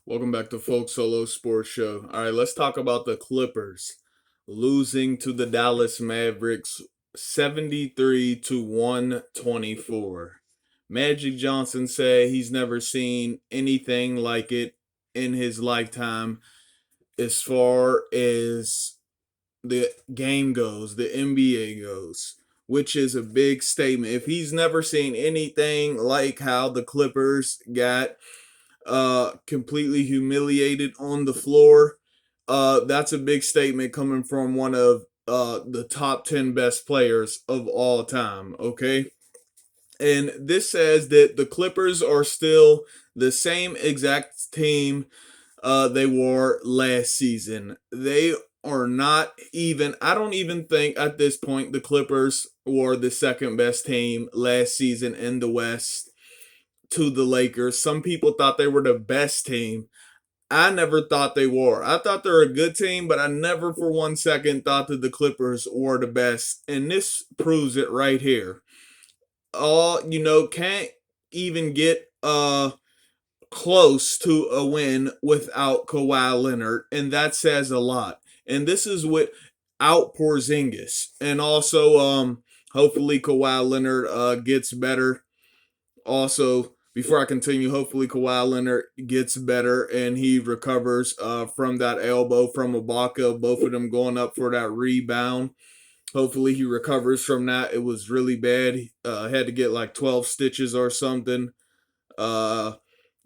Welcome back to Folk Solo Sports Show. All right, let's talk about the Clippers losing to the Dallas Mavericks 73 to 124. Magic Johnson said he's never seen anything like it in his lifetime as far as the game goes, the NBA goes, which is a big statement. If he's never seen anything like how the Clippers got completely humiliated on the floor. That's a big statement coming from one of the top 10 best players of all time, okay? And this says that the Clippers are still the same exact team they were last season. They are not even, I don't even think at this point the Clippers were the second best team last season in the West to the Lakers. Some people thought they were the best team. I never thought they were. I thought they're a good team, but I never for 1 second thought that the Clippers were the best. And this proves it right here. Can't even get close to a win without Kawhi Leonard, and that says a lot. And this is without Porzingis. And also hopefully Kawhi Leonard gets better also, before I continue, hopefully Kawhi Leonard gets better and he recovers from that elbow from Ibaka. Both of them going up for that rebound. Hopefully he recovers from that. It was really bad. Had to get like 12 stitches or something. Uh,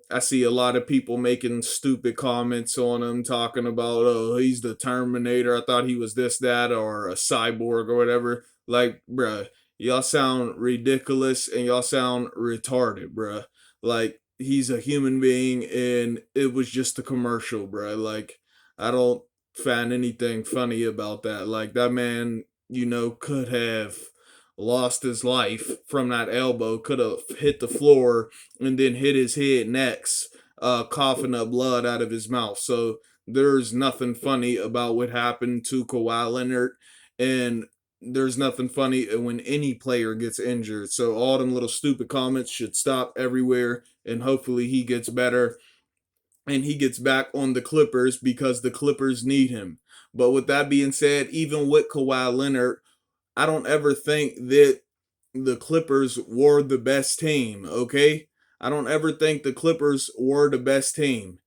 I see a lot of people making stupid comments on him, talking about, oh, he's the Terminator. I thought he was this, that, or a cyborg or whatever. Like, bruh, y'all sound ridiculous and y'all sound retarded, bruh. Like, he's a human being and it was just a commercial, bruh. Like, I don't find anything funny about that. Like, that man, could have lost his life from that elbow, could have hit the floor and then hit his head next, coughing up blood out of his mouth. So there's nothing funny about what happened to Kawhi Leonard, and there's nothing funny when any player gets injured. So all them little stupid comments should stop everywhere, and hopefully he gets better and he gets back on the Clippers because the Clippers need him. But with that being said, even with Kawhi Leonard, I don't ever think that the Clippers were the best team, okay? I don't ever think the Clippers were the best team.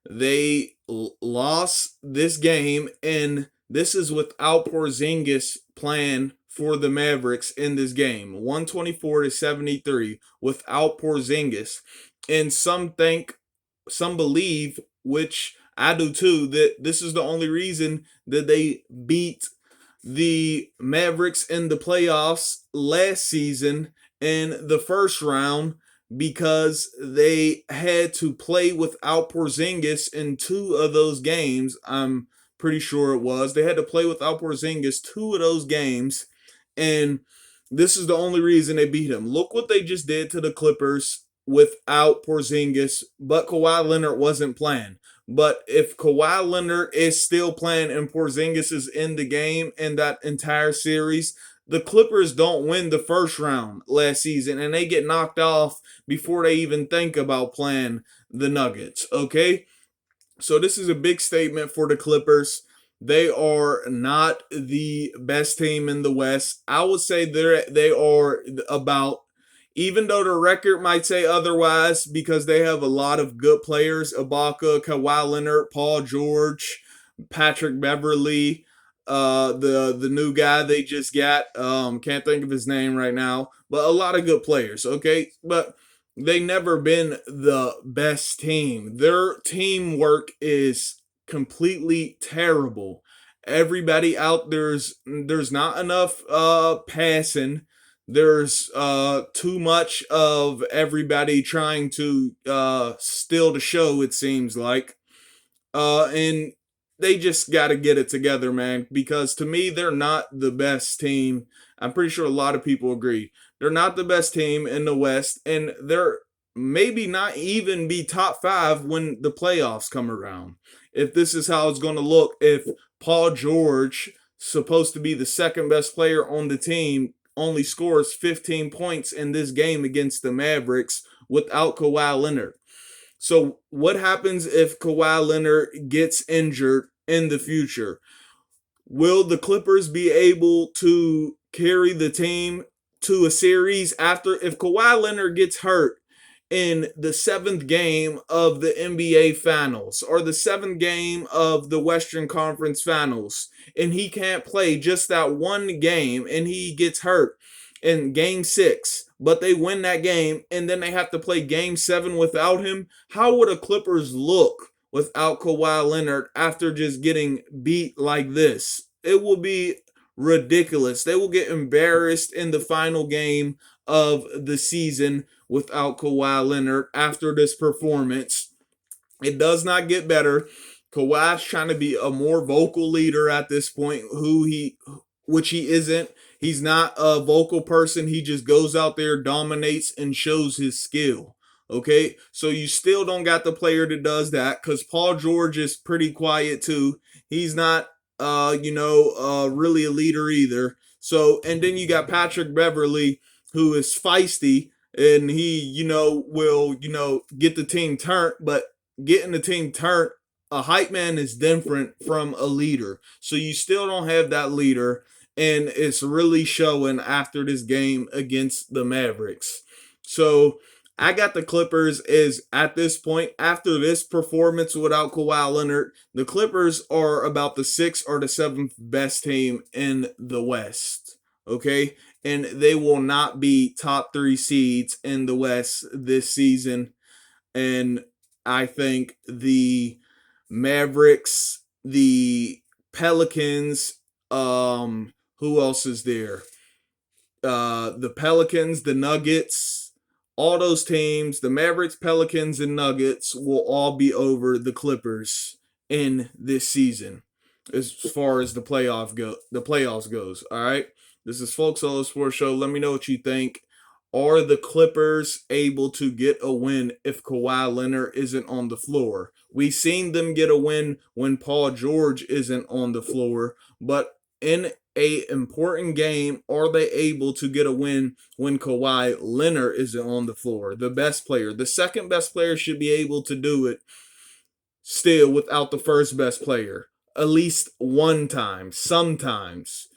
They lost this game, and this is without Porzingis playing for the Mavericks in this game. 124 to 73 without Porzingis. And some believe, which I do too, that this is the only reason that they beat the Mavericks in the playoffs last season in the first round because they had to play without Porzingis in two of those games. I'm pretty sure it was. They had to play without Porzingis two of those games, and this is the only reason they beat him. Look what they just did to the Clippers without Porzingis, but Kawhi Leonard wasn't playing. But if Kawhi Leonard is still playing and Porzingis is in the game in that entire series, the Clippers don't win the first round last season and they get knocked off before they even think about playing the Nuggets, okay? So this is a big statement for the Clippers. They are not the best team in the West. I would say they are about, even though the record might say otherwise, because they have a lot of good players: Ibaka, Kawhi Leonard, Paul George, Patrick Beverly, the new guy they just got. Can't think of his name right now, but a lot of good players. Okay, but they never been the best team. Their teamwork is completely terrible. Everybody out there's not enough passing. There's too much of everybody trying to steal the show, it seems like. And they just got to get it together, man, because to me, they're not the best team. I'm pretty sure a lot of people agree. They're not the best team in the West, and they're maybe not even be top five when the playoffs come around. If this is how it's going to look, if Paul George, supposed to be the second best player on the team, only scores 15 points in this game against the Mavericks without Kawhi Leonard. So what happens if Kawhi Leonard gets injured in the future? Will the Clippers be able to carry the team to a series after if Kawhi Leonard gets hurt in the seventh game of the NBA Finals or the seventh game of the Western Conference Finals and he can't play just that one game and he gets hurt in game 6, but they win that game and then they have to play game 7 without him? How would the Clippers look without Kawhi Leonard after just getting beat like this? It will be ridiculous. They will get embarrassed in the final game of the season without Kawhi Leonard after this performance. It does not get better. Kawhi's trying to be a more vocal leader at this point, which he isn't. He's not a vocal person. He just goes out there, dominates, and shows his skill. Okay, so you still don't got the player that does that because Paul George is pretty quiet too. He's not, really a leader either. So, and then you got Patrick Beverly, who is feisty, and he, will, get the team turned, but getting the team turned, a hype man is different from a leader. So you still don't have that leader, and it's really showing after this game against the Mavericks. So I got the Clippers is at this point, after this performance without Kawhi Leonard, the Clippers are about the sixth or the seventh best team in the West. Okay? And they will not be top 3 seeds in the West this season. And I think the Mavericks, the Pelicans, who else is there? The Pelicans, the Nuggets, all those teams, the Mavericks, Pelicans, and Nuggets will all be over the Clippers in this season, as far as the playoffs goes. All right. This is Folk Solo Sports Show. Let me know what you think. Are the Clippers able to get a win if Kawhi Leonard isn't on the floor? We've seen them get a win when Paul George isn't on the floor, but in a important game, are they able to get a win when Kawhi Leonard isn't on the floor? The best player, the second best player should be able to do it still without the first best player, at least one time, sometimes.